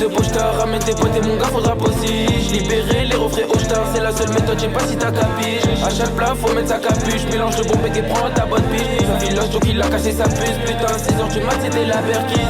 de poche-tard, ramène tes potes et mon gars faudra aussi. J'libérais les refrains au star, c'est la seule méthode, j'sais pas si t'as capiche. À chaque plat faut mettre sa capuche, mélange de bombes et prends ta bonne piche. Sa village donc il a cassé sa puce, putain 6h du mat c'était la berquise.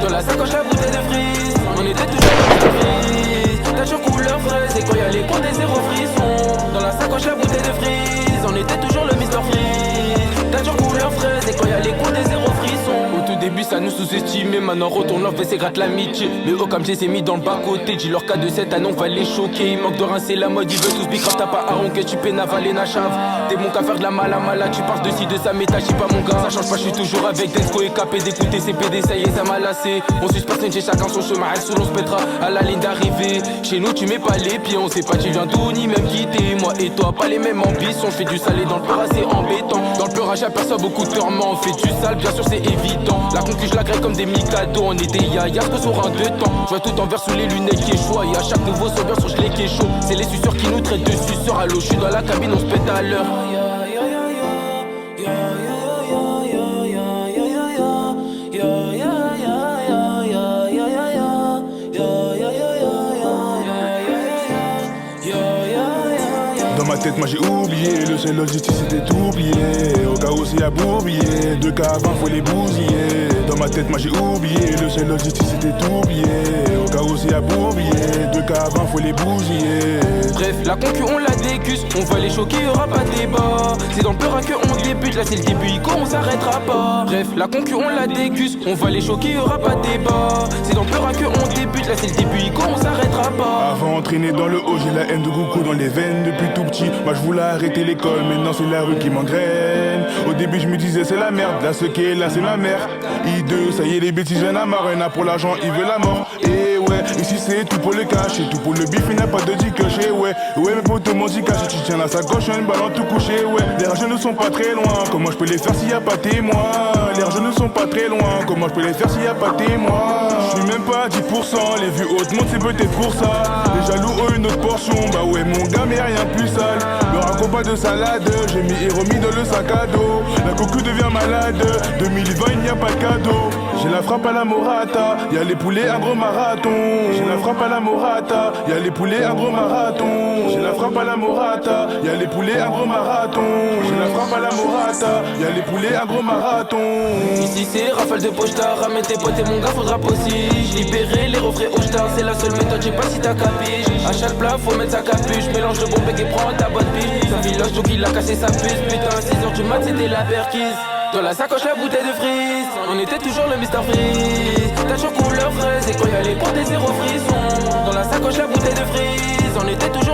Dans la sacoche la bouteille de frise, on était toujours dans la frise. T'as toujours couleur fraise et quand y'a les comptes des zéro frissons. Dans la sacoche la bouteille de frise, on était toujours le Mr Freeze. T'as toujours couleur fraise et quand y'a les comptes des zéro frissons. Au tout début ça nous sous-estimait, maintenant retourne off et c'est gratte l'amitié. Le haut comme j'ai s'est mis dans le bas-côté, dis leur cas de cette année on va les choquer. Il manque de rincer la mode, ils veulent tous bicrave, t'as pas Aaron que tu peines avaler na chave. T'es bon qu'à faire de la mala, tu parles de ci de ça mais t'agis pas mon gars. Ça change pas, je suis toujours avec Desco et capé d'écouter ces PD, ça y est ça m'a lassé. On suce personne, j'ai chacun son chemin, sous on se pètera à la ligne d'arrivée. Chez nous tu mets pas les pieds, on sait pas tu viens d'où ni même quitter. Moi et toi pas les mêmes ambitions, je fais du salé dans le peur assez embêtant. Dans le peur j'aperçois beaucoup de tourments, on fait du sale bien sûr c'est évident. La concu je la grève comme des micados, on est des yayas que sur un deux temps. Je vois tout en vert sous les lunettes qui échouent et à chaque nouveau sauveur sur je l'ai qui est chaud. C'est les suceurs qui nous traitent de suceurs, à l'eau je suis dans la cabine on se pète à l'heure. Dans ma tête, moi j'ai oublié, le seul objectif c'était d'oublier. Au cas où c'est à bourbier, 2K avant faut les bousiller. Dans ma tête, moi j'ai oublié, le seul objectif c'était d'oublier. Au cas où c'est à bourbier, 2K avant faut les bousiller. Bref, la concu on la décuse, on va les choquer, y'aura pas de débat. C'est dans le peur que on débute, là c'est le début, Ico on s'arrêtera pas. Bref, la concu on la décuse, on va les choquer, y'aura pas de débat. C'est dans le peur que on débute, là c'est le début, Ico on s'arrêtera pas. Avant d'entraîner dans le haut, j'ai la haine de Goku dans les veines depuis tout petit. Moi je voulais arrêter l'école, maintenant c'est la rue qui m'engraine. Au début je me disais c'est la merde, là ce qui est là c'est ma mère. I2, ça y est les bêtises viennent à marre, y'en a pour l'argent, il veut la mort. Et ouais, ici c'est tout pour le cash, et tout pour le bif, il n'a pas de dit que chez ouais. Ouais mes potes m'ont dit cash, tu tiens la sacoche, un ballon tout couché, ouais. Les rageux ne sont pas très loin, comment je peux les faire s'il y a pas témoin? Les rageux ne sont pas très loin, comment je peux les faire s'il y a pas témoin? Je suis même pas à 10%, les vues hautes montent c'est peut-être pour ça. Les jaloux ont une autre portion, bah ouais mon gars mais rien de plus sale. Me raconte pas de salade, j'ai mis et remis dans le sac à dos. La cocu devient malade, 2020 il n'y a pas de cadeau. J'ai la frappe à la Morata, y'a les poulets un gros marathon. J'ai la frappe à la Morata, y'a les poulets un gros marathon. J'ai la frappe à la Morata, y'a les poulets un gros marathon. J'ai la frappe à la Morata, y'a les poulets un gros marathon. Ici c'est rafale de poche-tard, ramène tes potes et mon gars faudra aussi. J'libérais les refrains au star, c'est la seule méthode, j'sais pas si t'as capiche. À chaque plat faut mettre sa capuche, mélange de bombes et prends ta bonne piche. Sa village donc il a cassé sa puce, putain 6h du mat c'était la berquise. Dans la sacoche la bouteille de frise, on était toujours le Mr Freeze. T'as toujours couleur fraise et quand y'a les comptes des zéro frissons. Dans la sacoche la bouteille de frise, on était toujours